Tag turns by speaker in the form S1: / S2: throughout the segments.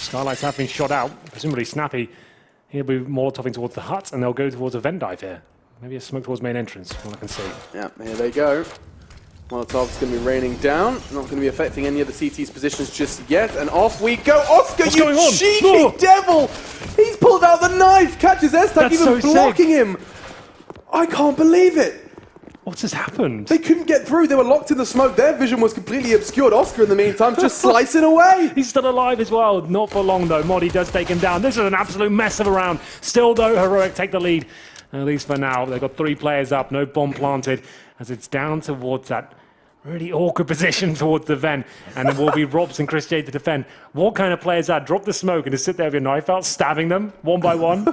S1: Skylights have been shot out. Presumably Snappy, he'll be molotoving towards the hut, and they'll go towards a vent dive here. Maybe a smoke towards main entrance, from what I can see.
S2: Yeah, here they go. Molotov's going to be raining down. Not going to be affecting any of the CT's positions just yet. And off we go. Oscar,
S1: What's
S2: you
S1: going on?
S2: cheeky
S1: No.
S2: devil! He's pulled out the knife! Catches S-Tag, even
S1: so
S2: blocking
S1: sick.
S2: him! I can't believe it!
S1: What's just happened?
S2: They couldn't get through. They were locked in the smoke. Their vision was completely obscured. Oscar, in the meantime, just slicing away.
S1: He's still alive as well. Not for long, though. Modi does take him down. This is an absolute mess of a round. Still, though, Heroic take the lead. At least for now. They've got 3 players up. No bomb planted. As it's down towards that really awkward position towards the vent. And it will be Robs and Chris J to defend. What kind of players are? Drop the smoke and just sit there with your knife out, stabbing them one by one?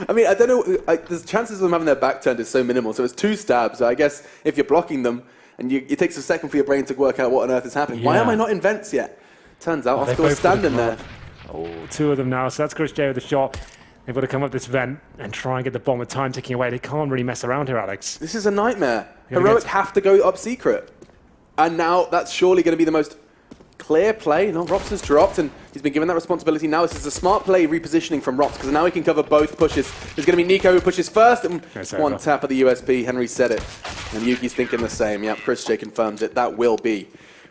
S2: I mean, I don't know. The chances of them having their back turned is so minimal. So it's 2 stabs. So I guess if you're blocking them, and it takes a second for your brain to work out what on earth is happening. Why am I not in vents yet? Turns out Oscar was standing there.
S1: Oh, 2 of them now. So that's Chris J with the shot. They've got to come up this vent and try and get the bomb with time ticking away. They can't really mess around here, Alex.
S2: This is a nightmare. Heroic have to go up secret. And now that's surely going to be the most clear play. No, Robson's dropped, and he's been given that responsibility now. This is a smart play repositioning from Robs, because now he can cover both pushes. There's going to be Nico who pushes first, and one tap of the USB. Henry said it. And Yuki's thinking the same. Yep, Chris J confirms it. That will be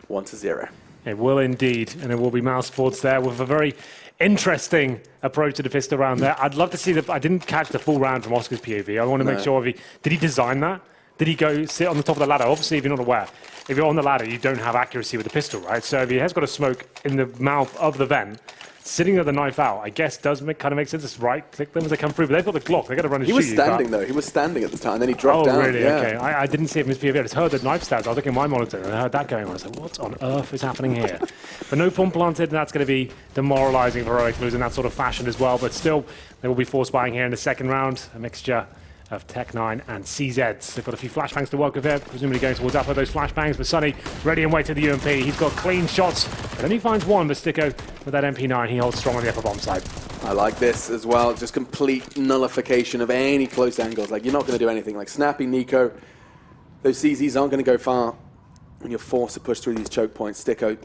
S2: 1-0.
S1: It will indeed, and it will be mousesports there with a very interesting approach to the pistol round there. I'd love to see I didn't catch the full round from Oscar's POV. I want to make sure did he design that? Did he go sit on the top of the ladder? Obviously, if you're not aware, if you're on the ladder, you don't have accuracy with the pistol, right? So if he has got a smoke in the mouth of the vent, sitting with the knife out, I guess does kind of make sense. Just right-click them as they come through, but they've got the Glock. They've got to run and shoot you.
S2: He was standing, though. He was standing at the time, then he dropped down.
S1: Oh, really?
S2: Yeah.
S1: Okay. I didn't see it from his POV. I just heard the knife stabs. I was looking at my monitor, and I heard that going on. I was like, what on earth is happening here? But no bomb planted, and that's going to be demoralizing for Heroic to lose in that sort of fashion as well. But still, they will be force buying here in the second round. A mixture of Tech9 and CZs. They've got a few flashbangs to work with here, presumably going towards up with those flashbangs, but Sonny ready and wait to the UMP. He's got clean shots, but only finds one, but Sticko with that MP9, he holds strong on the upper bomb side.
S2: I like this as well, just complete nullification of any close angles. Like, you're not going to do anything. Like, Snappy, Nico, those CZs aren't going to go far when you're forced to push through these choke points. Sticko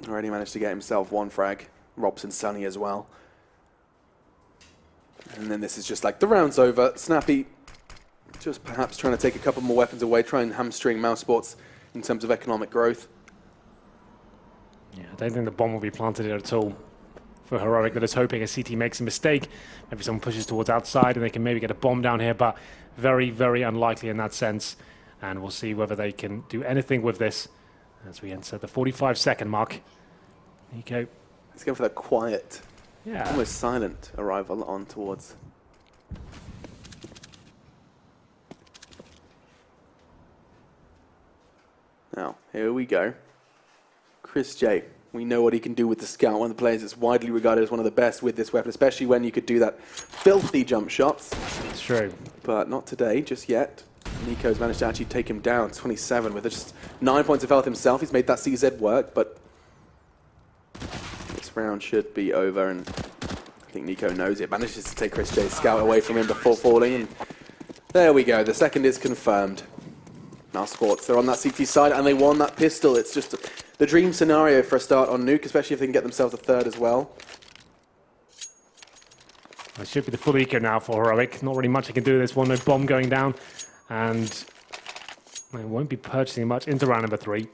S2: already managed to get himself 1 frag. Robson, Sonny as well. And then this is just like the round's over. Snappy just perhaps trying to take a couple more weapons away, try and hamstring mousesports in terms of economic growth.
S1: Yeah, I don't think the bomb will be planted here at all for Heroic. They're just hoping a CT makes a mistake. Maybe someone pushes towards outside and they can maybe get a bomb down here, but very, very unlikely in that sense. And we'll see whether they can do anything with this as we enter the 45-second mark. Nico.
S2: Let's go for that quiet,
S1: yeah,
S2: almost silent arrival on towards. Now, here we go. Chris J. We know what he can do with the Scout, one of the players that's widely regarded as one of the best with this weapon, especially when you could do that filthy jump shots.
S1: it's true.
S2: But not today, just yet. Nico's managed to actually take him down, 27, with just 9 points of health himself. He's made that CZ work, but this round should be over, and I think Nico knows it. Manages to take Chris J's Scout away from him before falling, and there we go. The second is confirmed. mousesports, they're on that CT side, and they won that pistol. It's just the dream scenario for a start on Nuke, especially if they can get themselves a third as well.
S1: It should be the full eco now for Heroic. Not really much they can do with this one. No bomb going down, and they won't be purchasing much into round number 3.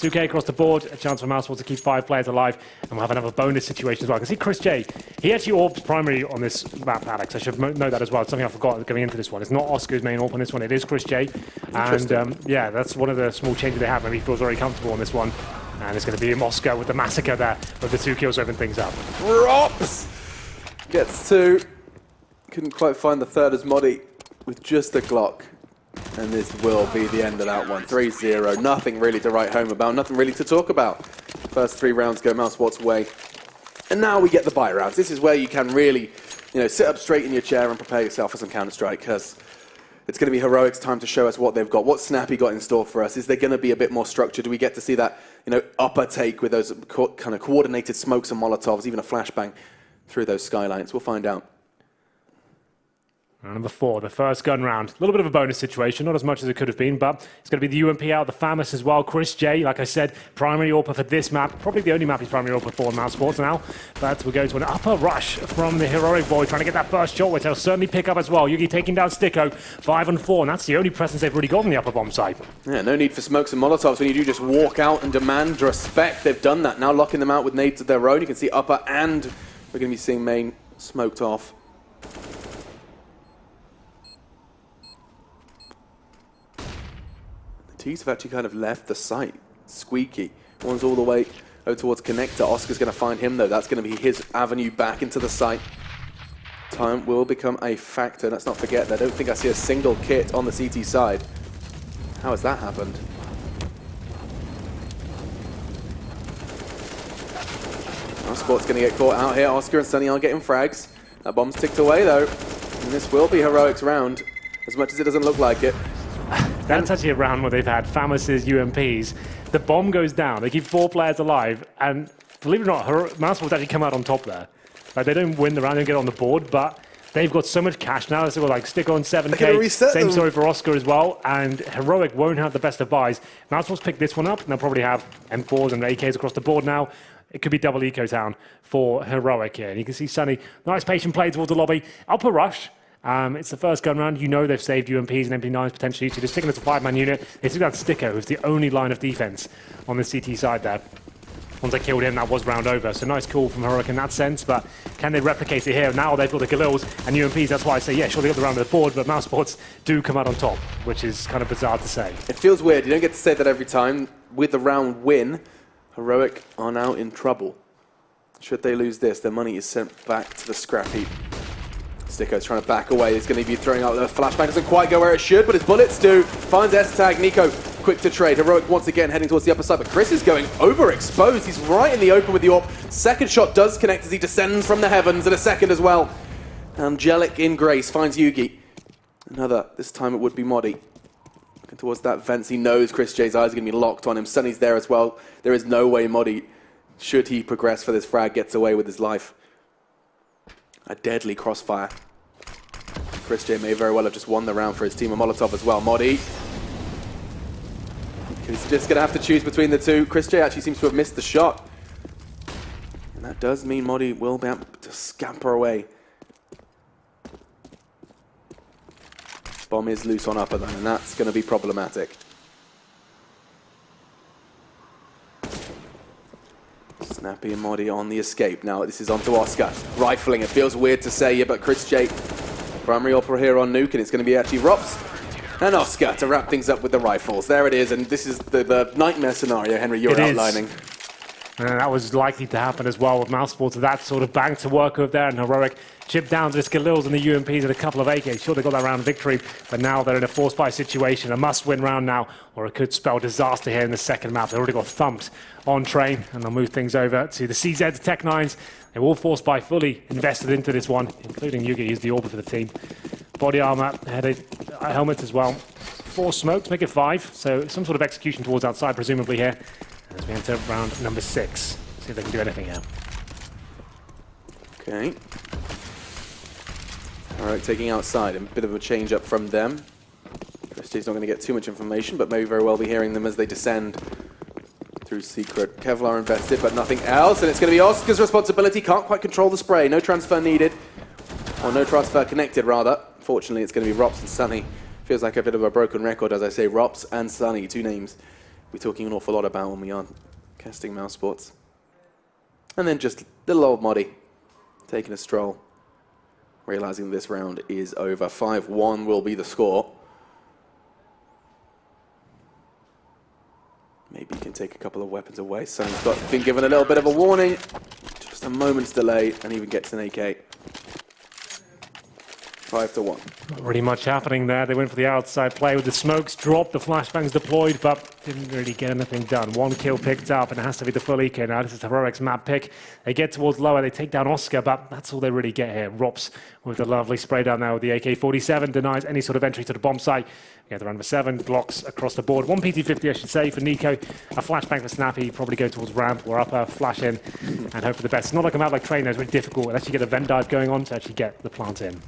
S1: 2K across the board, a chance for mousesports to keep 5 players alive, and we'll have another bonus situation as well. I can see Chris J, he actually orbs primary on this map, Alex. I should know that as well. It's something I forgot going into this one. It's not Oscar's main orb on this one, it is Chris J. And yeah, that's one of the small changes they have. Maybe he feels very comfortable on this one. And it's going to be Oscar with the massacre there, with the 2 kills open things up.
S2: Rops gets 2. Couldn't quite find the third as Modi with just a Glock. And this will be the end of that one. 3-0. Nothing really to write home about. Nothing really to talk about. First 3 rounds go mousesports' way. And now we get the buy rounds. This is where you can really, sit up straight in your chair and prepare yourself for some Counter-Strike, because it's going to be Heroic's time to show us what they've got. What Snappy got in store for us? Is there going to be a bit more structure? Do we get to see that, upper take with those kind of coordinated smokes and Molotovs, even a flashbang through those skylines? We'll find out.
S1: Round number 4, the first gun round. A little bit of a bonus situation, not as much as it could have been, but it's going to be the UMP out, the Famous as well. Chris J, like I said, primary AWPer for this map. Probably the only map he's primary AWPer for in mousesports now. But we'll go to an upper rush from the heroic boy, trying to get that first shot, which they'll certainly pick up as well. Yugi taking down Sticko, 5-4, and that's the only presence they've really got on the upper bomb site. Yeah,
S2: no need for smokes and molotovs when you do just walk out and demand respect. They've done that. Now locking them out with nades of their own. You can see upper, and we're going to be seeing main smoked off. T's have actually kind of left the site. Squeaky. One's all the way over towards connector. Oscar's going to find him, though. That's going to be his avenue back into the site. Time will become a factor. Let's not forget, I don't think I see a single kit on the CT side. How has that happened? Mousesports going to get caught out here. Oscar and Sunny are getting frags. That bomb's ticked away, though. And this will be Heroic's round, as much as it doesn't look like it.
S1: That's actually a round where they've had Famouses, UMPs. The bomb goes down. They keep 4 players alive, and believe it or not, mousesports actually come out on top there. Like, they don't win the round, they don't get on the board, but they've got so much cash now. They've got like stick on 7k. Same story for Oscar as well, and Heroic won't have the best of buys. mousesports pick this one up, and they'll probably have M4s and AKs across the board now. It could be double eco town for Heroic here. And you can see Sunny, nice patient play towards the lobby. Upper rush. It's the first gun round. You know they've saved UMPs and MP9s potentially, so just sticking it to a 5-man unit. They took down Sticko, who's the only line of defense on the CT side there. Once they killed him, that was round over. So nice call from Heroic in that sense, but can they replicate it here? Now they've got the Galils and UMPs, that's why I say, yeah, sure, they got the round of the board, but mousesports do come out on top, which is kind of bizarre to say.
S2: It feels weird. You don't get to say that every time. With the round win, Heroic are now in trouble. Should they lose this, their money is sent back to the scrap heap. Sticko's trying to back away. He's going to be throwing out the flashbang. Doesn't quite go where it should, but his bullets do. Finds S-tag. Nico quick to trade. Heroic once again heading towards the upper side, but Chris is going overexposed. He's right in the open with the AWP. Second shot does connect as he descends from the heavens, and a second as well. Angelic in Grace finds Yugi. Another. This time it would be Modi. Looking towards that fence. He knows Chris J's eyes are going to be locked on him. Sunny's there as well. There is no way Modi, should he progress for this frag, gets away with his life. A deadly crossfire. Chris J may very well have just won the round for his team. A Molotov as well. Modi. He's just going to have to choose between the two. Chris J actually seems to have missed the shot. And that does mean Modi will be able to scamper away. Bomb is loose on upper then, and that's going to be problematic. Snappy and Modi on the escape. Now this is onto Oscar. Rifling, it feels weird to say here, but Chris J, primary opera here on Nuke, and it's going to be actually Rops and Oscar to wrap things up with the rifles. There it is, and this is the nightmare scenario, Henry, you're outlining.
S1: And that was likely to happen as well with mousesports. That sort of bang to work with there, and Heroic chipped down to the Galils and the UMPs and a couple of AKs. Sure, they got that round victory, but now they're in a forced buy situation, a must-win round now, or it could spell disaster here in the second map. They already got thumped on train, and they'll move things over to the CZ, the Tech 9s. They will force buy fully invested into this one, including Yugi, who's the AWPer for the team. Body armor, headed helmet as well. 4 smokes, make it 5, so some sort of execution towards outside, presumably here. As we enter round number 6. See if they can do anything here.
S2: Okay. Alright, taking outside. A bit of a change up from them. Christie's not going to get too much information, but may very well be hearing them as they descend through secret. Kevlar invested, but nothing else. And it's going to be Oscar's responsibility. Can't quite control the spray. No transfer needed. Or no transfer connected, rather. Fortunately, it's going to be Rops and Sunny. Feels like a bit of a broken record, as I say. Rops and Sunny, 2 names we're talking an awful lot about when we are casting mousesports. And then just little old Modi taking a stroll, realizing this round is over. 5-1 will be the score. Maybe he can take a couple of weapons away. Sunny's been given a little bit of a warning. Just a moment's delay, and even gets an AK. 5-1.
S1: Not really much happening there. They went for the outside play with the smokes dropped, the flashbangs deployed, but didn't really get anything done. 1 kill picked up, and it has to be the full eco now. This is Heroic's map pick. They get towards lower, they take down Oscar, but that's all they really get here. Rops with the lovely spray down there with the AK-47, denies any sort of entry to the bomb site. We get the round number 7, blocks across the board. 1 PT-50, I should say, for Nico. A flashbang for Snappy, probably go towards ramp or upper, flash in, and hope for the best. It's not like a map like Train, it's really difficult unless you get a vent dive going on to actually get the plant in.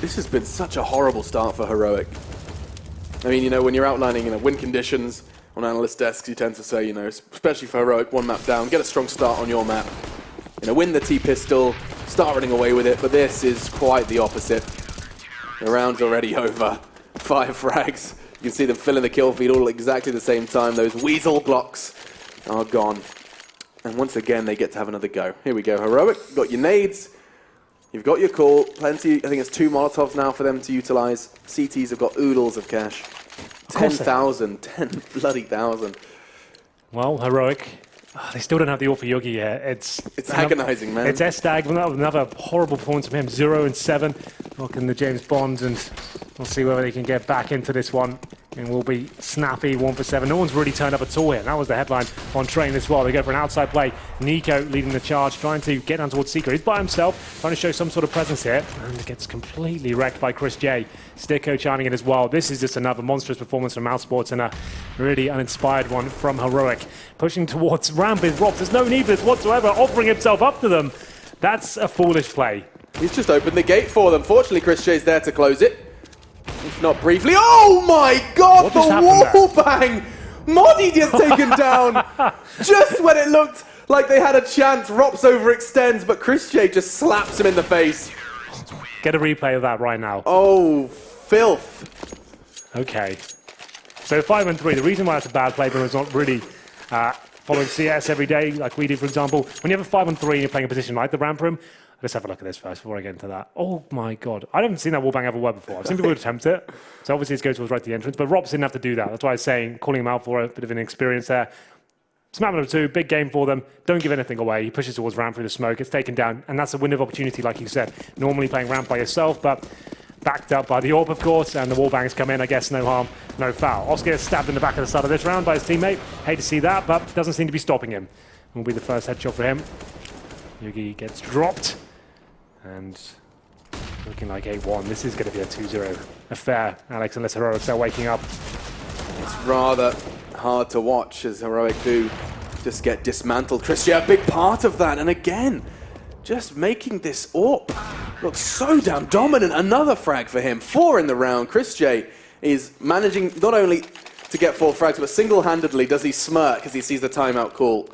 S2: This has been such a horrible start for Heroic. I mean, you know, when you're outlining, you know, win conditions on analyst desks, you tend to say, you know, especially for Heroic, one map down, get a strong start on your map. You know, win the T-pistol, start running away with it, but this is quite the opposite. The round's already over. 5 frags. You can see them filling the kill feed all at exactly the same time. Those weasel Glocks are gone. And once again, they get to have another go. Here we go, Heroic. You've got your nades. You've got your call. Plenty, I think it's 2 Molotovs now for them to utilize. CTs have got oodles of cash. 10,000. 10 bloody thousand.
S1: Well, Heroic, they still don't have the AWP for Yugi yet.
S2: It's agonizing, man.
S1: It's S-Stag, another horrible performance from him. 0 and 7. Looking the James Bond, and we'll see whether they can get back into this one. And we'll be snappy, 1 for 7. No one's really turned up at all here. That was the headline on Train as well. They go for an outside play. Nico leading the charge, trying to get down towards Secret. He's by himself, trying to show some sort of presence here. And gets completely wrecked by Chris J. Sticko chiming in as well. This is just another monstrous performance from mousesports and a really uninspired one from Heroic. Pushing towards Ramp is Rob. There's no need for this whatsoever, offering himself up to them. That's a foolish play.
S2: He's just opened the gate for them. Fortunately, Chris J's there to close it. If not briefly. Oh my god, the wall bang! Modi gets taken down just when it looked like they had a chance. Rops overextends, but Chris J just slaps him in the face.
S1: Get a replay of that right now.
S2: Oh, filth.
S1: Okay. So 5 and 3. The reason why that's a bad play, but it's not really following CS every day like we do, for example. When you have a 5 and 3 and you're playing a position like the ramp room, let's have a look at this first before I get into that. Oh my god. I haven't seen that wallbang ever work before. I've seen people attempt it. So obviously it's going towards right to the entrance. But Robs didn't have to do that. That's why I was saying, calling him out for a bit of an experience there. Snap number 2, big game for them. Don't give anything away. He pushes towards ramp through the smoke. It's taken down. And that's a window of opportunity, like you said. Normally playing ramp by yourself, but backed up by the AWP, of course. And the wallbangs come in. I guess no harm, no foul. Oscar is stabbed in the back of the start of this round by his teammate. Hate to see that, but doesn't seem to be stopping him. Will be the first headshot for him. Yugi gets dropped. And looking like A1. This is going to be a 2-0 affair, Alex, unless Heroics are waking up.
S2: It's rather hard to watch as Heroic do just get dismantled. Chris J, a big part of that. And again, just making this AWP look so damn dominant. Another frag for him. 4 in the round. Chris J is managing not only to get 4 frags, but single-handedly does he smirk as he sees the timeout call.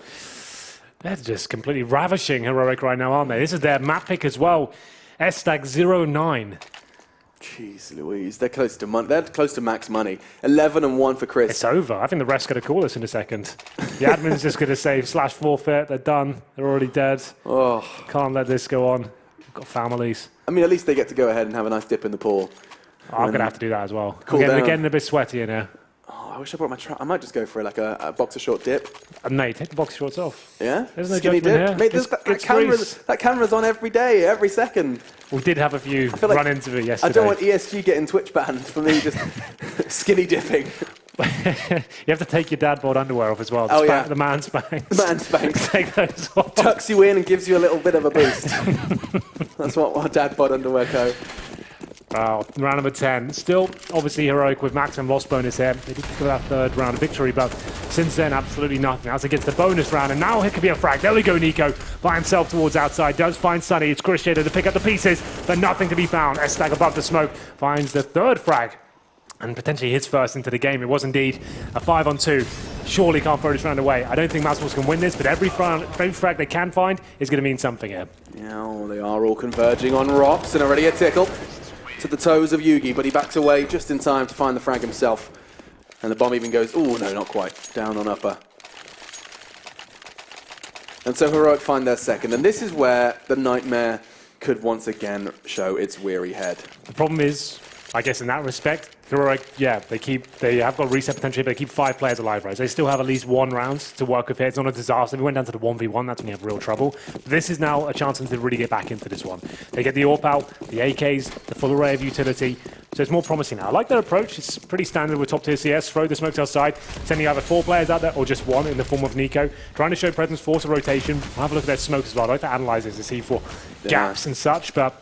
S1: They're just completely ravishing Heroic right now, aren't they? This is their map pick as well. S-Stag 0-9.
S2: Jeez Louise, they're close to max money. 11 and 1 for Chris.
S1: It's over. I think the ref's going to call us in a second. The admin's just going to say /forfeit. They're done. They're already dead.
S2: Oh,
S1: can't let this go on. We've got families.
S2: I mean, at least they get to go ahead and have a nice dip in the pool.
S1: Oh, I'm going to have to do that as well.
S2: Cool
S1: They're getting a bit sweaty in here.
S2: Oh, I wish I brought my trap. I might just go for like a boxer short dip.
S1: Mate, take the boxer shorts off.
S2: Yeah?
S1: There's no
S2: Skinny
S1: judgment
S2: dip.
S1: here.
S2: Mate, that camera's on every day, every second.
S1: We did have a few run into it yesterday.
S2: I don't want ESG getting Twitch banned for me just skinny dipping.
S1: You have to take your dad bod underwear off as well. The man spanks.
S2: The man spanks.
S1: Take those off.
S2: Tucks you in and gives you a little bit of a boost. That's what our dad bod underwear go.
S1: Wow, round number 10. Still, obviously, Heroic with maximum loss bonus here. They did pick up that 3rd round victory, but since then, absolutely nothing. As it gets the bonus round, and now it could be a frag. There we go, Nico, by himself towards outside. Does find Sunny. It's Chris Shader to pick up the pieces, but nothing to be found. S-Stag above the smoke finds the 3rd frag, and potentially his first into the game. It was indeed a 5-on-2. Surely can't throw this round away. I don't think mousesports can win this, but every frag they can find is going to mean something here.
S2: Yeah, they are all converging on Rops, and already a tickle to the toes of Yugi, but he backs away just in time to find the frag himself. And the bomb even goes, oh no, not quite, down on upper. And so Heroic find their 2nd, and this is where the nightmare could once again show its weary head.
S1: The problem is, I guess in that respect, Heroic, yeah, they have got reset potential, but they keep 5 players alive, right? So they still have at least 1 round to work with here. It's not a disaster. If we went down to the 1v1, that's when you have real trouble. This is now a chance for them to really get back into this one. They get the AWP out, the AKs, the full array of utility. So it's more promising now. I like their approach. It's pretty standard with top tier CS. Throw the smokes outside, sending either 4 players out there or just 1 in the form of Nico. Trying to show presence, force a rotation. I'll have a look at their smoke as well. I like to analyze this to see for gaps and such, but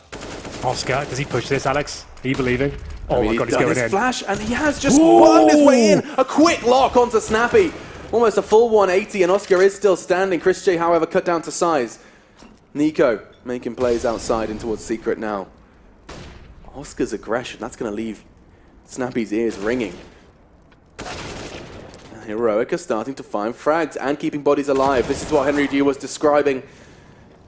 S1: Oscar, does he push this, Alex? Are you believing? Oh my god, he's going in.
S2: Flash, and he has just wormed his way in. A quick lock onto Snappy. Almost a full 180, and Oscar is still standing. Chris J, however, cut down to size. Nico making plays outside in towards Secret now. Oscar's aggression, that's going to leave Snappy's ears ringing. Heroic are starting to find frags and keeping bodies alive. This is what Henry Dew was describing,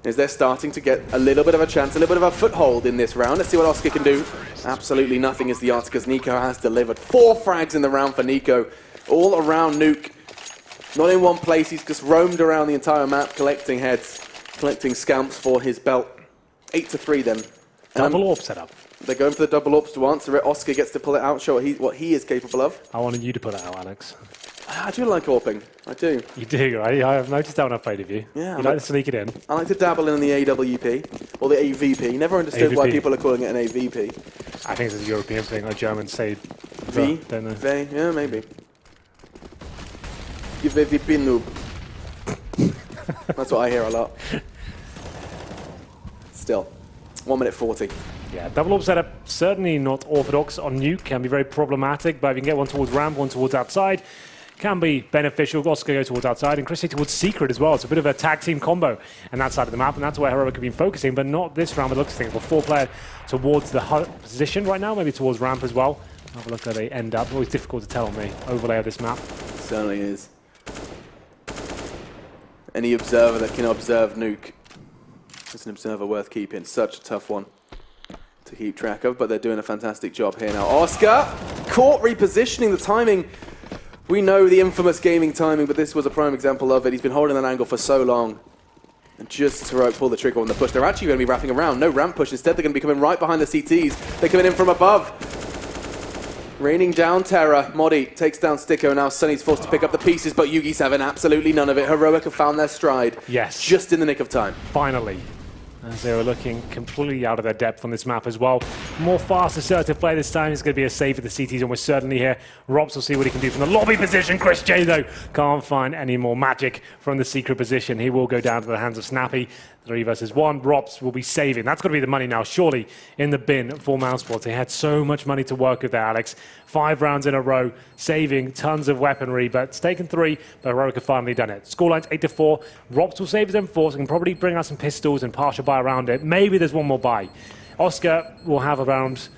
S2: is they're starting to get a little bit of a chance, a little bit of a foothold in this round. Let's see what Oscar can do. Absolutely nothing is the answer because Nico has delivered. 4 frags in the round for Nico, all around Nuke. Not in one place, he's just roamed around the entire map, collecting heads, collecting scamps for his belt. 8-3 then.
S1: Double AWP setup.
S2: They're going for the double AWPs to answer it. Oscar gets to pull it out, show what he is capable of.
S1: I wanted you to put it out, Alex.
S2: I do like AWPing. I do.
S1: You do, right? I have noticed that when I've played with you.
S2: Yeah,
S1: You like to sneak it in.
S2: I like to dabble in the AWP, or the AVP. Never understood why
S1: AVP.
S2: people are calling it an AVP.
S1: I think it's a European thing, like Germans say.
S2: V?
S1: Don't know.
S2: V? Yeah, maybe. You VVP noob. That's what I hear a lot. Still, 1 minute 40.
S1: Yeah, double AWP setup, certainly not orthodox on Nuke, can be very problematic, but if you can get one towards ramp, one towards outside, can be beneficial. Oscar goes towards outside, and Christy towards Secret as well. It's a bit of a tag team combo on that side of the map, and that's where Heroic have been focusing, but not this round. It looks like a 4-player towards the position right now, maybe towards ramp as well. Have a look where they end up. Always difficult to tell on the overlay of this map.
S2: Certainly is. Any observer that can observe Nuke is an observer worth keeping. Such a tough one to keep track of, but they're doing a fantastic job here now. Oscar caught repositioning the timing. We know the infamous gaming timing, but this was a prime example of it. He's been holding that angle for so long. And just to pull the trigger on the push. They're actually going to be wrapping around. No ramp push. Instead, they're going to be coming right behind the CTs. They're coming in from above. Raining down terror. Modi takes down Sticko. Now Sunny's forced to pick up the pieces, but Yugi's having absolutely none of it. Heroic have found their stride.
S1: Yes.
S2: Just in the nick of time.
S1: Finally. As they were looking completely out of their depth on this map as well. More fast, assertive play this time. It's going to be a save for the CTs almost certainly here. Robs will see what he can do from the lobby position. Chris J, though, can't find any more magic from the secret position. He will go down to the hands of Snappy. 3 versus 1. Robs will be saving. That's going to be the money now, surely, in the bin for mousesports. They had so much money to work with there, Alex. 5 rounds in a row, saving tons of weaponry, but it's taken 3, but Heroic have finally done it. Scoreline's 8-4. Robs will save his M4, so can probably bring out some pistols and partial buy around it. Maybe there's one more buy. Oscar will have around...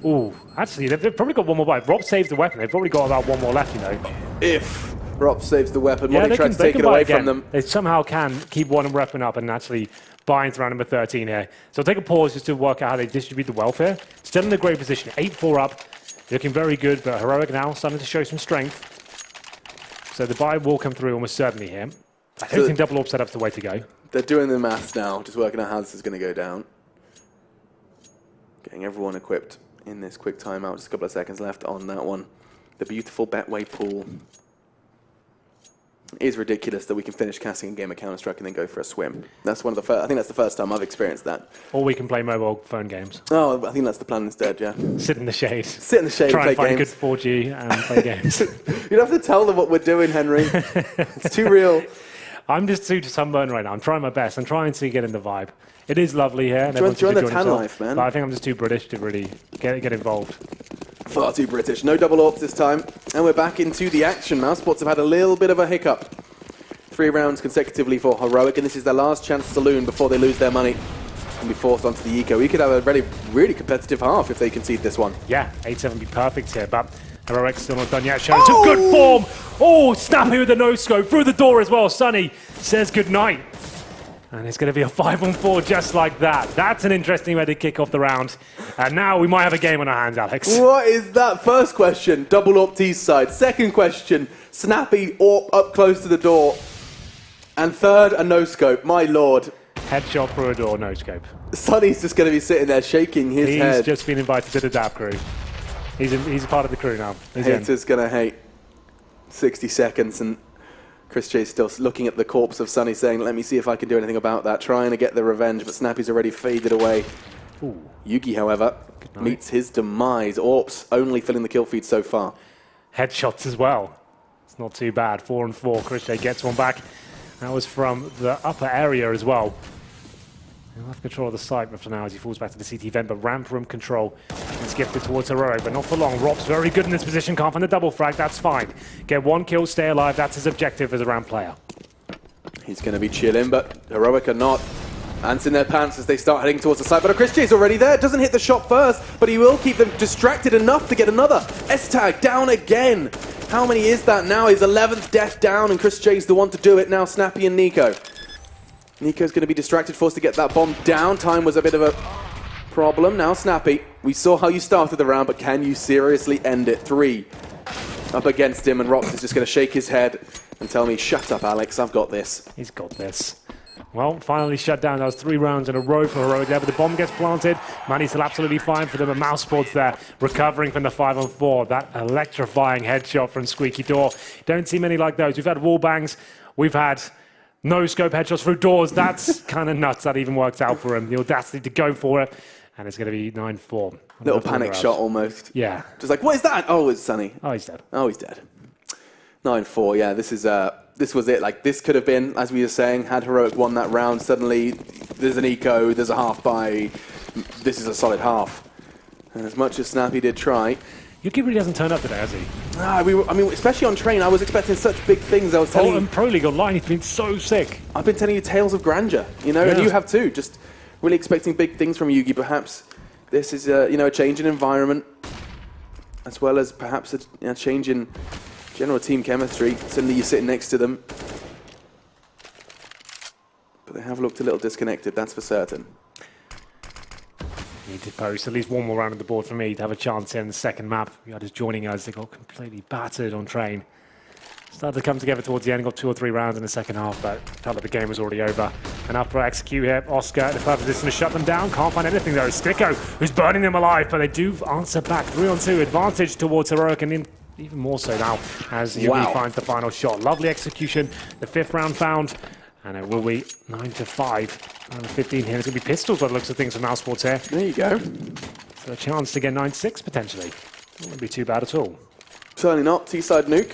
S1: Ooh, actually, they've probably got one more buy. If Rob saves the weapon, they've probably got about one more left, you know.
S2: If Rob saves the weapon,
S1: yeah,
S2: Modi tries to take it away from them.
S1: They somehow can keep one weapon up and actually buy into round number 13 here. So I'll take a pause just to work out how they distribute the welfare. Still in a great position, 8-4 up. Looking very good, but Heroic now starting to show some strength. So the buy will come through almost certainly here. I don't think double AWP setup's the way to go.
S2: They're doing the maths now, just working out how this is going to go down. Getting everyone equipped in this quick timeout. Just a couple of seconds left on that one. The beautiful Betway pool. It is ridiculous that we can finish casting a game of Counter-Strike and then go for a swim. That's one of the first, I think that's the first time I've experienced that.
S1: Or we can play mobile phone games.
S2: Oh, I think that's the plan instead, yeah.
S1: Sit in the shade.
S2: Sit in the shade
S1: Try
S2: and play
S1: and find
S2: games.
S1: a good 4G and play games.
S2: You don't have to tell them what we're doing, Henry. It's too real.
S1: I'm just too sunburned right now. I'm trying my best. I'm trying to get in the vibe. It is lovely here. And
S2: Join the tan life, man.
S1: But I think I'm just too British to really get involved.
S2: Far too British. No double AWPs this time. And we're back into the action. Mousesports have had a little bit of a hiccup. 3 rounds consecutively for Heroic, and this is their last chance to saloon before they lose their money and be forced onto the eco. We could have a really competitive half if they concede this one.
S1: Yeah, 8-7 would be perfect here, but Heroic's still not done yet. Showing some good form. Oh, Snappy with the no-scope through the door as well. Sunny says goodnight. And it's going to be a 5-on-4 just like that. That's an interesting way to kick off the round. And now we might have a game on our hands, Alex.
S2: What is that? First question, double AWP T's side. Second question, Snappy AWP up close to the door. And third, a no-scope. My lord.
S1: Headshot through a door, no-scope.
S2: Sunny's just going to be sitting there shaking his head.
S1: He's just been invited to the DAB crew. He's part of the crew now.
S2: Haters going to hate. 60 seconds and Chris J's still looking at the corpse of Sunny saying, let me see if I can do anything about that. Trying to get the revenge, but Snappy's already faded away.
S1: Ooh.
S2: Yugi, however, meets his demise. AWP's only filling the kill feed so far.
S1: Headshots as well. It's not too bad. 4-on-4. Chris J gets one back. That was from the upper area as well. He'll have control of the site for now as he falls back to the CT vent, but ramp room control is gifted towards Heroic, but not for long. Rob's very good in this position, can't find the double frag, that's fine. Get 1 kill, stay alive, that's his objective as a ramp player.
S2: He's going to be chilling, but Heroic are not. Ants in their pants as they start heading towards the side, but Chris J's already there. Doesn't hit the shot first, but he will keep them distracted enough to get another. S-tag down again. How many is that now? His 11th death down, and Chris J's the one to do it now. Snappy and Nico. Nico's going to be distracted, forced to get that bomb down. Time was a bit of a problem. Now Snappy, we saw how you started the round, but can you seriously end it? 3 up against him, and Rops is just going to shake his head and tell me, shut up, Alex, I've got this.
S1: He's got this. Well, finally shut down. That was 3 rounds in a row for Heroic there, but the bomb gets planted. Money's still absolutely fine for them, and mousesports there, recovering from the 5-on-4. That electrifying headshot from Squeaky Door. Don't see many like those. We've had wall bangs. We've had no-scope headshots through doors. That's kind of nuts. That even works out for him. The audacity to go for it, and it's going to be 9-4.
S2: Little panic shot almost.
S1: Yeah.
S2: Just like, what is that? Oh, it's Sunny.
S1: Oh, he's dead.
S2: Oh, he's dead. 9-4, yeah, this was it. Like, this could have been, as we were saying, had Heroic won that round, suddenly there's an eco, there's a half by, this is a solid half. And as much as Snappy did try...
S1: Yuki really hasn't turned up today, has he?
S2: I mean, especially on train, I was expecting such big things. I was telling you...
S1: and Pro League Online, he's been so sick.
S2: I've been telling you tales of grandeur, you know, and you have too. Just really expecting big things from Yugi. Perhaps this is, a change in environment, as well as perhaps a change in general team chemistry. Suddenly you're sitting next to them. But they have looked a little disconnected, that's for certain.
S1: Need to post at least one more round on the board for me to have a chance in the second map. We are just joining us. They got completely battered on train. Started to come together towards the end, got 2 or 3 rounds in the second half, but felt like the game was already over. And up for execute here, Oscar in the perfect position to shut them down. Can't find anything though. Sticko, who's burning them alive, but they do answer back. 3-on-2 advantage towards Heroic, and even more so now as Yugi finds the final shot. Lovely execution. The 5th round found, and it will be 9-5. Round 15 here. It's going to be pistols by the looks of things from mousesports here.
S2: There you go.
S1: So a chance to get 9-6 potentially. Wouldn't be too bad at all.
S2: Certainly not. T-side nuke.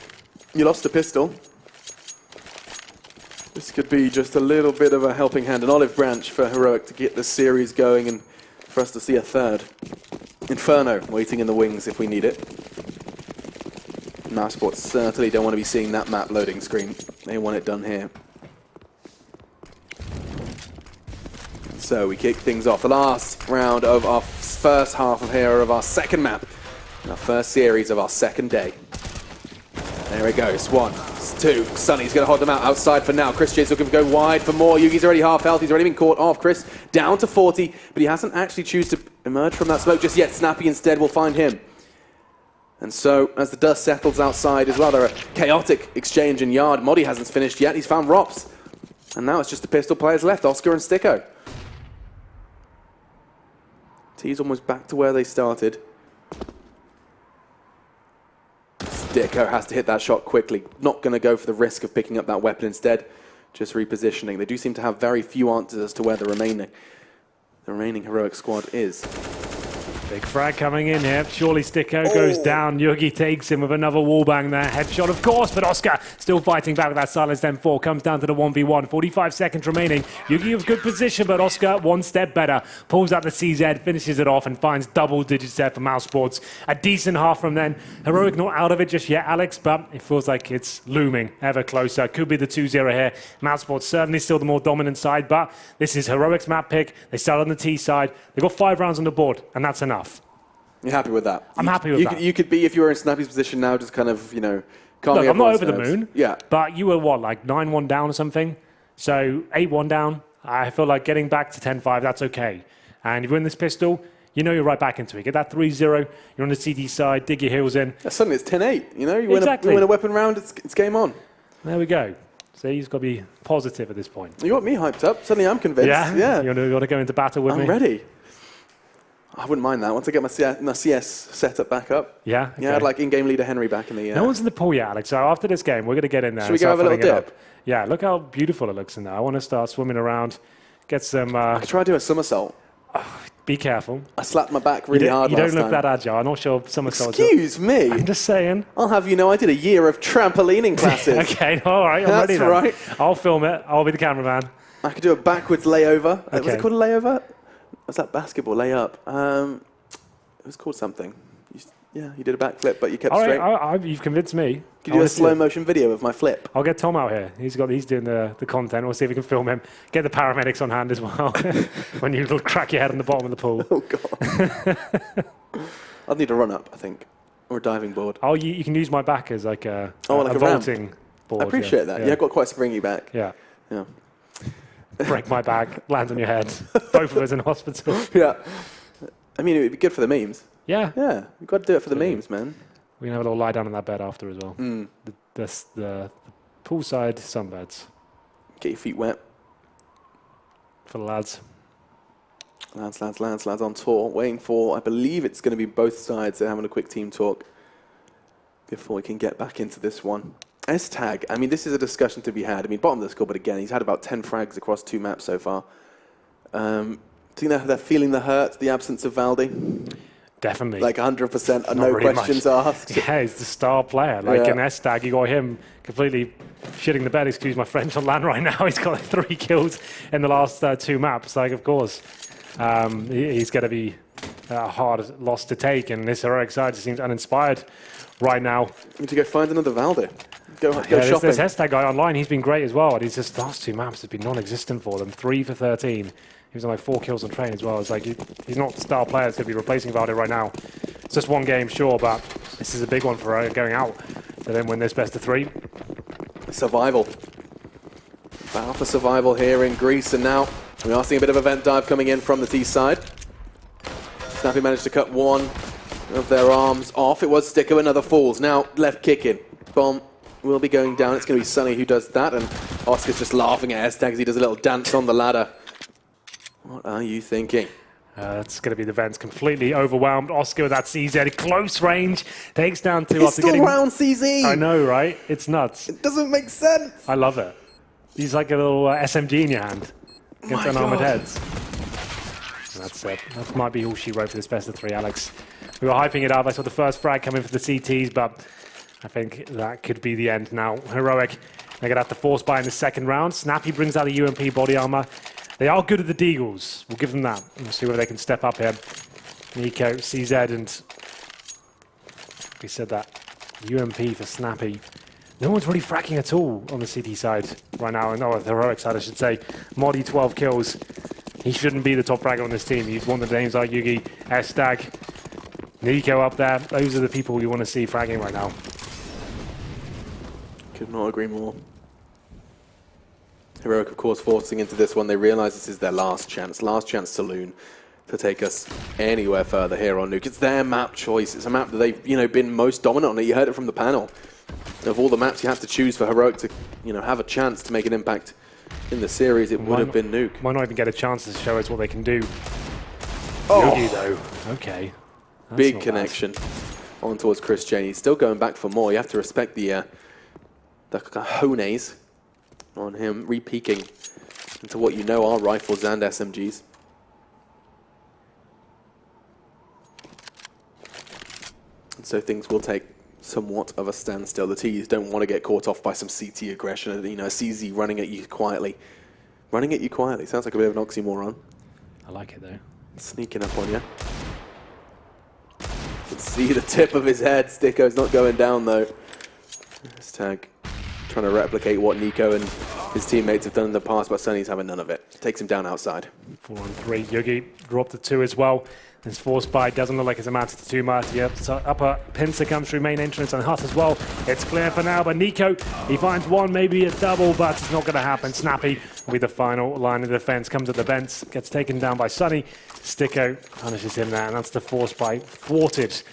S2: You lost a pistol. This could be just a little bit of a helping hand, an olive branch for Heroic to get the series going and for us to see a 3rd. Inferno waiting in the wings if we need it. mousesports certainly don't want to be seeing that map loading screen. They want it done here. So we kick things off. The last round of our first half of here of our second map. Our first series of our second day. There it goes. 1, 2. Sunny's going to hold them out outside for now. Chris J's looking to go wide for more. Yugi's already half health. He's already been caught off. Chris down to 40, but he hasn't actually chosen to emerge from that smoke just yet. Snappy instead will find him. And so, as the dust settles outside, is rather a chaotic exchange in yard. Modi hasn't finished yet. He's found Rops. And now it's just the pistol players left, Oscar and Sticko. T's almost back to where they started. Sticko has to hit that shot quickly. Not going to go for the risk of picking up that weapon instead. Just repositioning. They do seem to have very few answers as to where the remaining Heroic squad is.
S1: Big frag coming in here. Surely Sticko goes down. Yugi takes him with another wallbang there. Headshot, of course, but Oscar still fighting back with that silence. Then 4 comes down to the 1v1. 45 seconds remaining. Yugi with good position, but Oscar one step better. Pulls out the CZ, finishes it off, and finds double digits there for mousesports. A decent half from then. Heroic not out of it just yet, Alex, but it feels like it's looming ever closer. Could be the 2-0 here. Mousesports certainly still the more dominant side, but this is Heroic's map pick. They start on the T side. They've got 5 rounds on the board, and that's enough.
S2: You're happy with that?
S1: I'm happy with that.
S2: You could be, if you were in Snappy's position now, just kind of, calming
S1: Look, I'm not over the
S2: nerves.
S1: moon.
S2: Yeah.
S1: But you were what, like 9-1 down or something? So 8-1 down. I feel like getting back to 10-5, that's okay. And if you win this pistol, you're right back into it. Get that 3-0. You're on the CD side. Dig your heels in.
S2: Suddenly it's 10-8. You
S1: Exactly.
S2: win a weapon round. It's game on.
S1: There we go. So he's got to be positive at this point.
S2: You got me hyped up. Suddenly I'm convinced.
S1: Yeah. You want to go into battle with me?
S2: I'm ready. I wouldn't mind that. Once I get my CS setup back up.
S1: Yeah? Okay.
S2: Yeah, I'd like in-game leader Henry back in the...
S1: No one's in the pool yet, Alex. So after this game, we're going to get in there.
S2: Should we go have a little dip?
S1: Yeah, look how beautiful it looks in there. I want to start swimming around, get some...
S2: I could try to do a somersault.
S1: Be careful.
S2: I slapped my back really hard
S1: You
S2: last
S1: don't look
S2: time.
S1: that agile. I'm not sure somersaults...
S2: Excuse me.
S1: I'm just saying.
S2: I'll have you know I did a year of trampolining classes.
S1: Okay, all right. I'm ready then.
S2: Right.
S1: I'll film it. I'll be the cameraman.
S2: I could do a backwards layover.
S1: Okay.
S2: Was it called a layover? Was that basketball layup? It was called something. Yeah, you did a backflip, but you kept
S1: All
S2: straight.
S1: right, you've convinced me.
S2: Could you do a slow motion video of my flip?
S1: I'll get Tom out here. He's doing the content. We'll see if we can film him. Get the paramedics on hand as well. When you crack your head on the bottom of the pool.
S2: Oh, God. I'd need a run-up, I think. Or a diving board.
S1: Oh, you can use my back as like a
S2: ramp.
S1: vaulting board.
S2: I appreciate that. Yeah, I've got quite a springy back.
S1: Yeah.
S2: Yeah.
S1: Break my back, land on your head. Both of us in hospital.
S2: Yeah. I mean, it would be good for the memes.
S1: Yeah.
S2: Yeah, we've got to do it for the memes, man.
S1: We can have a little lie down on that bed after as well. The poolside sunbeds.
S2: Get your feet wet.
S1: For the lads.
S2: Lads on tour. Waiting for, I believe it's going to be both sides. They're having a quick team talk before we can get back into this one. S-Tag, I mean, this is a discussion to be had. I mean, bottom of the score, but again, he's had about 10 frags across 2 maps so far. Do you think they're feeling the hurt, the absence of Valdi?
S1: Definitely.
S2: Like 100%, no
S1: really
S2: questions asked.
S1: Yeah, he's the star player. Like an S-Tag, you got him completely shitting the bed, excuse my French, on land right now. He's got like 3 kills in the last 2 maps. Like, of course, he's going to be a hard loss to take, and this heroic side seems uninspired right now.
S2: We need to go find another Valdi. Go shopping.
S1: This S-Tag guy online, he's been great as well. And he's just last 2 maps have been non-existent for them. 3 for 13. He was on like 4 kills on train as well. It's like he's not the star player that's going to be replacing Valdi right now. It's just 1 game, sure, but this is a big one for going out. So then win this best of 3.
S2: Survival. Battle for survival here in Greece, and now we are seeing a bit of a vent dive coming in from the T side. Snappy managed to cut 1 of their arms off. It was Sticko, another falls. Now left kicking. Bomb will be going down. It's going to be Sunny who does that, and Oscar's just laughing at S-Tag as he does a little dance on the ladder. What are you thinking?
S1: It's going to be the vents completely overwhelmed. Oscar with that CZ, close range, takes down 2
S2: He's
S1: after
S2: still
S1: getting...
S2: round CZ!
S1: I know, right? It's nuts.
S2: It doesn't make sense!
S1: I love it. He's like a little SMG in your hand against unarmored heads. And that's it. That might be all she wrote for this best of 3, Alex. We were hyping it up. I saw the first frag come in for the CTs, but I think that could be the end now. Heroic, they're going to have to force buy in the 2nd round. Snappy brings out the UMP body armor. They are good at the deagles. We'll give them that. We'll see whether they can step up here. Nico, CZ, and we said that UMP for Snappy. No one's really fracking at all on the CT side right now. No, the heroic side, I should say. Modi, 12 kills. He shouldn't be the top fragger on this team. He's one of the names like Yugi, S-Tag, Nico up there. Those are the people you want to see fragging right now.
S2: Could not agree more. Heroic, of course, forcing into this one. They realise this is their last chance saloon to take us anywhere further here on Nuke. It's their map choice. It's a map that they've, been most dominant on. You heard it from the panel. Of all the maps you have to choose for Heroic to, have a chance to make an impact in the series, it would have been Nuke.
S1: Might not even get a chance to show us what they can do.
S2: Oh,
S1: Yogi, though. Okay. That's
S2: big connection on towards Chris Jane. He's still going back for more. You have to respect the cojones on him, re-peeking into what you know are rifles and SMGs. And so things will take somewhat of a standstill. The T's don't want to get caught off by some CT aggression. A CZ running at you quietly. Running at you quietly. Sounds like a bit of an oxymoron.
S1: I like it, though.
S2: Sneaking up on you. You can see the tip of his head. Sticko's not going down, though. S-Tag trying to replicate what Nico and his teammates have done in the past, but Sunny's having none of it. Takes him down outside.
S1: 4-on-3. Yugi dropped to 2 as well. This force buy doesn't look like it's amounted to too much. Yep, so upper pincer comes through main entrance and Hut as well. It's clear for now, but Nico, he finds 1, maybe a double, but it's not going to happen. Snappy will be the final line of defense. Comes at the vents, gets taken down by Sunny. Sticko punishes him there, and that's the force buy thwarted.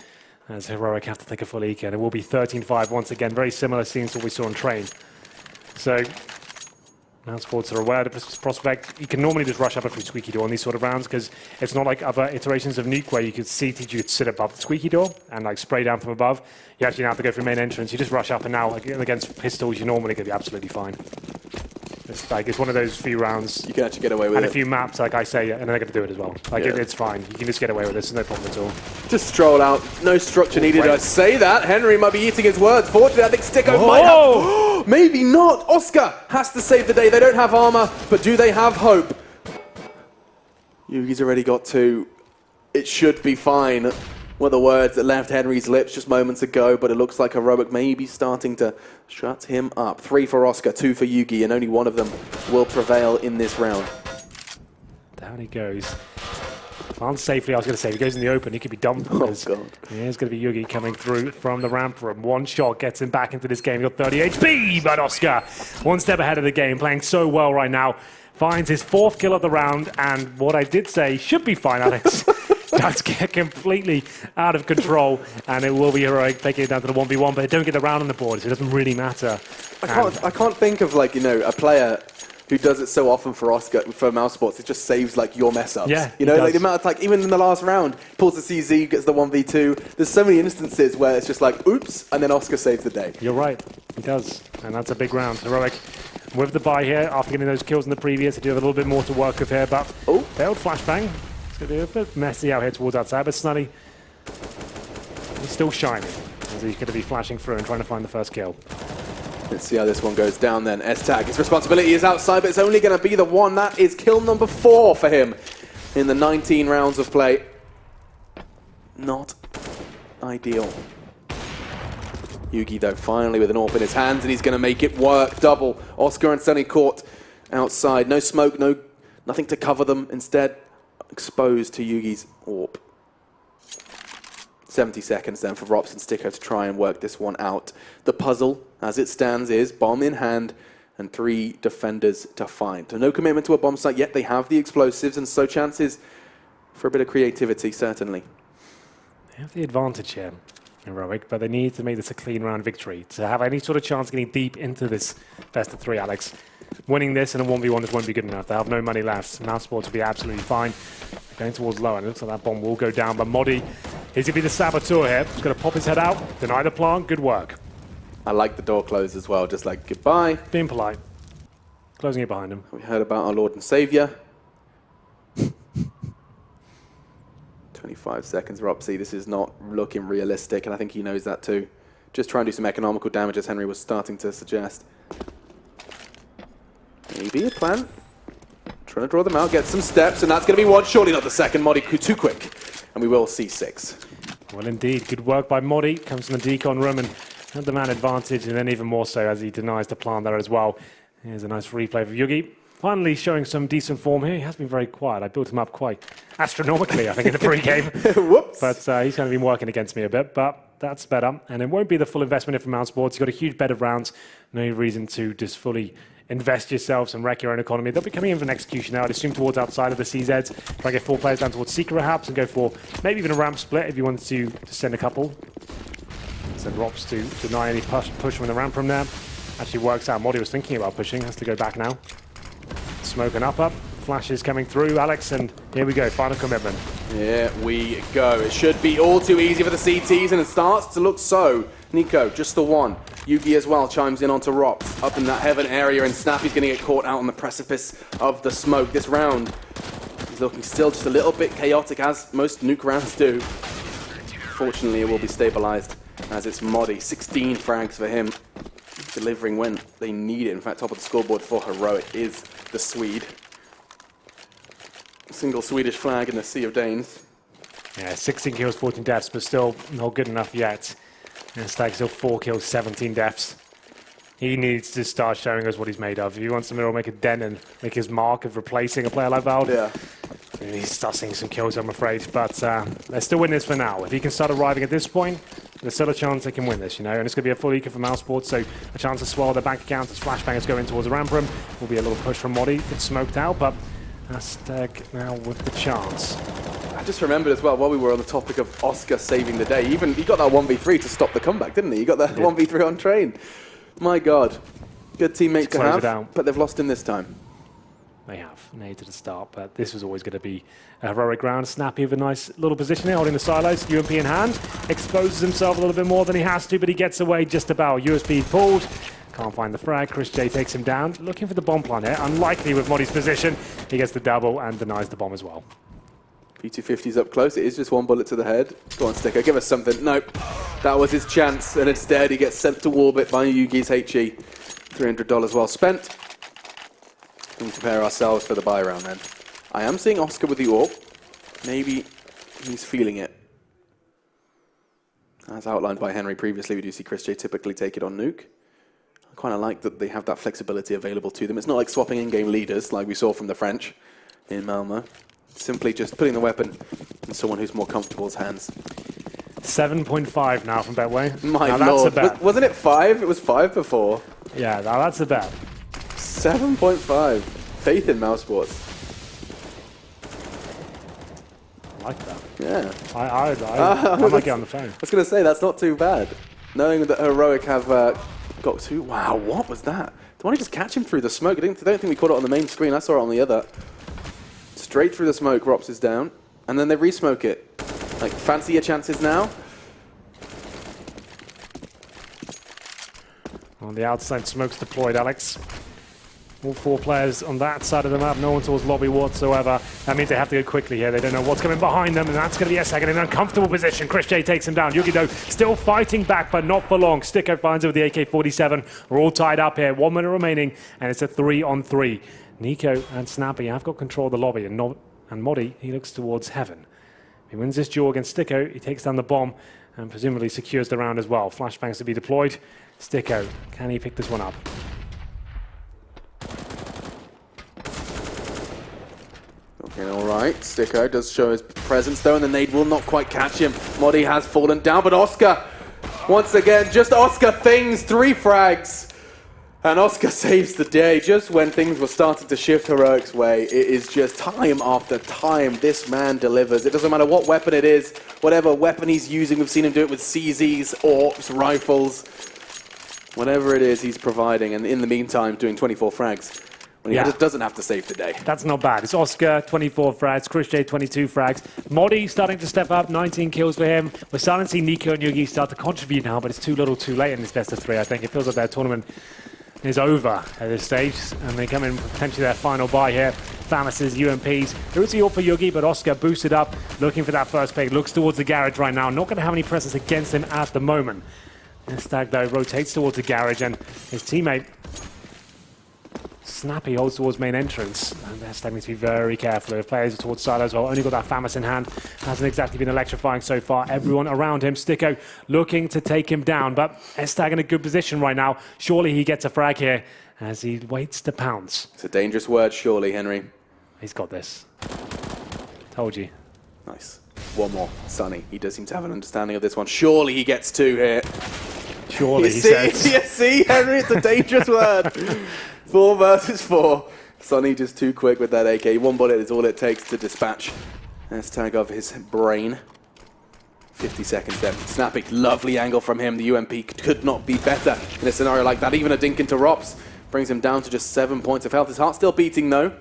S1: As Heroic have to take a full eco, and it will be 13-5 once again. Very similar scenes to what we saw on Train. So, mousesports are aware of the prospect. You can normally just rush up through squeaky door on these sort of rounds because it's not like other iterations of Nuke where you could see you could sit above the squeaky door and like spray down from above. You actually now have to go through main entrance. You just rush up, and now against pistols, you're normally going to be absolutely fine. It's one of those few rounds.
S2: You can actually get away with it.
S1: And a few maps, like I say, and they're going to do it as well. It's fine. You can just get away with this. No problem at all.
S2: Just stroll out. No structure needed. I say that. Henry might be eating his words. Fortunately, I think Sticko might have. Maybe not. Oscar has to save the day. They don't have armor, but do they have hope? Yugi's already got 2. It should be fine. were the words that left Henry's lips just moments ago, but it looks like Heroic may be starting to shut him up. 3 for Oscar, 2 for Yugi, and only one of them will prevail in this round.
S1: Down he goes. Plants safely, I was going to say. If he goes in the open, he could be done.
S2: Oh, God.
S1: Here's going to be Yugi coming through from the ramp room. One shot gets him back into this game. He's got 30 HP, but Oscar, one step ahead of the game, playing so well right now. Finds his 4th kill of the round, and what I did say should be fine, Alex. Does get completely out of control, and it will be Heroic taking it down to the 1v1, but they don't get the round on the board, so it doesn't really matter.
S2: I can't think of, like, you know, a player who does it so often for Oscar, for mousesports. It just saves, like, your mess-ups.
S1: Yeah,
S2: you know, like the amount of, like, even in the last round, pulls the CZ, gets the 1v2. There's so many instances where it's just like, oops, and then Oscar saves the day.
S1: You're right, he does, and that's a big round. Heroic with the buy here, after getting those kills in the previous, they do have a little bit more to work with here, but failed flashbang. It's going to be a bit messy out here towards outside, but Snuddy, he's still shining, as he's going to be flashing through and trying to find the first kill.
S2: Let's see how this one goes down then. S-Tag, his responsibility is outside, but it's only going to be the one. That is kill number 4 for him in the 19 rounds of play. Not ideal. Yugi, though, finally with an AWP in his hands, and he's going to make it work. Double. Oscar and Sunny caught outside. No smoke, nothing to cover them. Instead, exposed to Yugi's AWP. 70 seconds then for Rops and Sticker to try and work this one out. The puzzle, as it stands, is bomb in hand and 3 defenders to find. So no commitment to a bomb site yet. They have the explosives, and so chances for a bit of creativity, certainly.
S1: They have the advantage here, Heroic, but they need to make this a clean round victory to have any sort of chance of getting deep into this best of 3, Alex. Winning this in a 1v1 just won't be good enough. They have no money left. mousesports will be absolutely fine. Going towards low, and it looks like that bomb will go down, but Modi is going to be the saboteur here. He's going to pop his head out, deny the plant. Good work.
S2: I like the door closed as well, just like goodbye.
S1: Being polite. Closing it behind him.
S2: We heard about our Lord and Savior. 25 seconds, Ropsy. This is not looking realistic, and I think he knows that too. Just try and do some economical damage, as Henry was starting to suggest. Maybe a plan. Trying to draw them out, get some steps, and that's going to be one. Surely not the second. Modi too quick, and we will see 6.
S1: Well, indeed. Good work by Modi. Comes from the decon room and had the man advantage, and then even more so as he denies the plant there as well. Here's a nice replay of Yugi. Finally showing some decent form here. He has been very quiet. I built him up quite astronomically, I think, in the pre-game.
S2: Whoops.
S1: But he's kind of been working against me a bit, but that's better. And it won't be the full investment from mousesports. You've got a huge bed of rounds. No reason to just fully invest yourselves and wreck your own economy. They'll be coming in for an execution now. I'd assume towards outside of the CZs. Try to get 4 players down towards Seeker perhaps and go for maybe even a ramp split if you wanted to send a couple. Send Rops to deny any push from the ramp from there. Actually works out. Modi was thinking about pushing. Has to go back now. Smoke and up. Flashes coming through, Alex, and here we go. Final commitment.
S2: Here we go. It should be all too easy for the CTs, and it starts to look so. Nico, just the one. Yugi as well chimes in onto Rops up in that heaven area, and Snappy's going to get caught out on the precipice of the smoke. This round is looking still just a little bit chaotic, as most Nuke rounds do. Fortunately, it will be stabilized as it's Modi. 16 frags for him, delivering when they need it. In fact, top of the scoreboard for Heroic is the Swede. Single Swedish flag in the Sea of Danes.
S1: Yeah, 16 kills, 14 deaths, but still not good enough yet. And Stag still 4 kills, 17 deaths. He needs to start showing us what he's made of. If he wants to make a dent and make his mark of replacing a player like Vald,
S2: yeah,
S1: he needs to start seeing some kills, I'm afraid. But they're still winning this for now. If he can start arriving at this point, there's still a chance they can win this, you know. And it's going to be a full eco for mousesports, so a chance to swallow their bank accounts as flashbangers go in towards the ramp room. Will be a little push from Modi. It's smoked out, but Stag now with the chance.
S2: I just remembered as well, while we were on the topic of Oscar saving the day, even he got that 1v3 to stop the comeback, didn't he? He got that 1v3 on train. My God. Good teammate to have, but they've lost him this time.
S1: They have. They to the start, but this was always going to be a heroic round. Snappy with a nice little position here, holding the silos. UMP in hand. Exposes himself a little bit more than he has to, but he gets away just about. USB pulled. Can't find the frag. Chris J takes him down. Looking for the bomb plant here. Unlikely with Modi's position. He gets the double and denies the bomb as well.
S2: P250's up close. It is just one bullet to the head. Go on, Sticker. Give us something. Nope. That was his chance, and instead he gets sent to Warbit by Yugi's HE. $300 well spent. We can prepare ourselves for the buy round then. I am seeing Oscar with the AWP. Maybe he's feeling it. As outlined by Henry previously, we do see Chris J typically take it on Nuke. I kind of like that they have that flexibility available to them. It's not like swapping in-game leaders like we saw from the French in Malmo. Simply just putting the weapon in someone who's more comfortable's hands.
S1: 7.5 now from Betway.
S2: My
S1: now
S2: lord.
S1: That's a bet.
S2: Wasn't it 5? It was 5 before.
S1: Yeah, now that's a bet.
S2: 7.5. Faith in mousesports.
S1: I like that.
S2: Yeah.
S1: I might get on the phone.
S2: I was going to say, that's not too bad. Knowing that Heroic have got 2. Wow, what was that? Did one just catch him through the smoke? I don't think we caught it on the main screen. I saw it on the other. Straight through the smoke, Rops is down. And then they re-smoke it. Like, fancy your chances now?
S1: On the outside, smoke's deployed, Alex. All 4 players on that side of the map, no one towards lobby whatsoever. That means they have to go quickly here. They don't know what's coming behind them, and that's going to be a second in an uncomfortable position. Chris J takes him down. Yugi, though, still fighting back, but not for long. Sticko finds it with the AK-47. We're all tied up here. 1 minute remaining, and it's a 3-on-3. Nico and Snappy have got control of the lobby, and Modi, he looks towards heaven. If he wins this duel against Sticko, he takes down the bomb and presumably secures the round as well. Flashbangs to be deployed. Sticko, can he pick this one up?
S2: Okay, all right. Sticko does show his presence, though, and the nade will not quite catch him. Modi has fallen down, but Oscar, once again, just Oscar things, 3 frags. And Oscar saves the day just when things were starting to shift Heroic's way. It is just time after time this man delivers. It doesn't matter what weapon it is, whatever weapon he's using. We've seen him do it with CZs, AWPs, rifles. Whatever it is, he's providing. And in the meantime, doing 24 frags. When he just doesn't have to save the day.
S1: That's not bad. It's Oscar, 24 frags. Chris J, 22 frags. Modi starting to step up, 19 kills for him. We're starting to see Nico and Yugi start to contribute now, but it's too little too late in this best of 3, I think. It feels like their tournament is over at this stage, and they come in potentially their final buy here. Thanos's, UMPs. There is a AWP for Yugi, but Oscar boosted up, looking for that first pick. Looks towards the garage right now. Not going to have any presence against him at the moment. Stag, though, rotates towards the garage, and his teammate Snappy holds towards main entrance, and Stag needs to be very careful. If players are towards side as well, only got that Famas in hand. Hasn't exactly been electrifying so far. Everyone around him. Sticko looking to take him down, but Stag in a good position right now. Surely he gets a frag here as he waits to pounce.
S2: It's a dangerous word, surely, Henry.
S1: He's got this. Told you.
S2: Nice. One more. Sunny. He does seem to have an understanding of this one. Surely he gets 2 here.
S1: Surely, he says.
S2: You see, Henry, it's a dangerous word. 4 versus 4. Sonny just too quick with that AK. 1 bullet is all it takes to dispatch Tag of his brain. 50 seconds there. Snappy, lovely angle from him. The UMP could not be better in a scenario like that. Even a dink into Rops brings him down to just 7 points of health. His heart's still beating, though.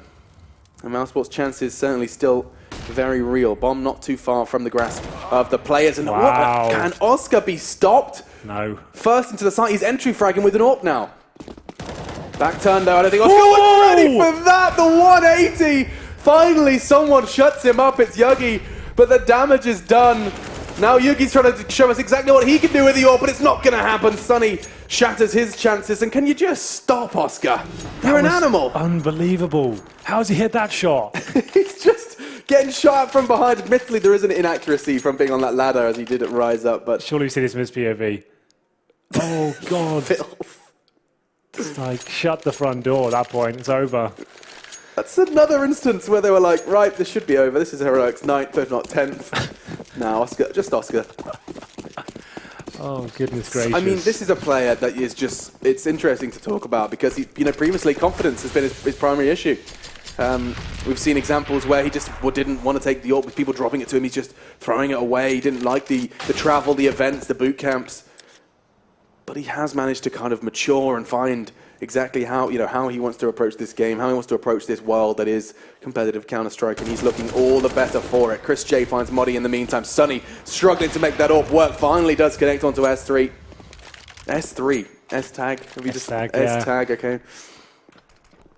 S2: And mousesports' chances certainly still very real. Bomb not too far from the grasp of the players. And
S1: wow.
S2: Can Oscar be stopped?
S1: No.
S2: First into the site. He's entry fragging with an AWP now. Back turn, though. I don't think Oscar was ready for that. The 180. Finally, someone shuts him up. It's Yugi. But the damage is done. Now Yugi's trying to show us exactly what he can do with the AWP, but it's not going to happen. Sunny shatters his chances. And can you just stop, Oscar? You're an animal.
S1: Unbelievable. How's he hit that shot?
S2: He's just getting shot from behind. Admittedly, there is an inaccuracy from being on that ladder as he didn't rise up. But
S1: surely we've seen this from his POV. Oh, God.
S2: Filth.
S1: It's like, shut the front door at that point. It's over.
S2: That's another instance where they were like, right, this should be over. This is Heroic's 9th, if not 10th. Now, Oscar, just Oscar.
S1: Oh, goodness gracious.
S2: I mean, this is a player that is just, it's interesting to talk about because, he, previously confidence has been his primary issue. We've seen examples where he just didn't want to take the AWP with people dropping it to him. He's just throwing it away. He didn't like the travel, the events, the boot camps. But he has managed to kind of mature and find exactly how he wants to approach this game, how he wants to approach this world that is competitive Counter-Strike, and he's looking all the better for it. Chris J finds Modi in the meantime. Sunny struggling to make that AWP work. Finally does connect onto S3. S3. S-tag.
S1: S-tag,
S2: S-tag, okay.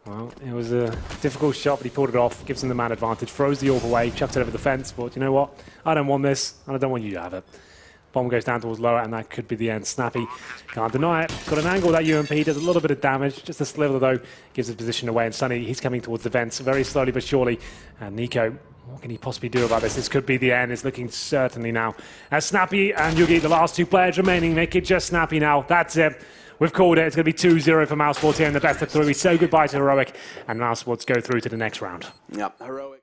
S1: Well, it was a difficult shot, but he pulled it off, gives him the man advantage, throws the AWP away, chucks it over the fence, but you know what? I don't want this, and I don't want you to have it. Bomb goes down towards lower, and that could be the end. Snappy can't deny it. Got an angle that UMP does a little bit of damage. Just a sliver, though, gives his position away. And Sunny, he's coming towards the vents very slowly but surely. And Nico, what can he possibly do about this? This could be the end. It's looking certainly now. As Snappy and Yugi, the last two players remaining, make it just Snappy now. That's it. We've called it. It's going to be 2-0 for mousesports here in the best of three. We say goodbye to Heroic, and mousesports go through to the next round.
S2: Yeah, Heroic.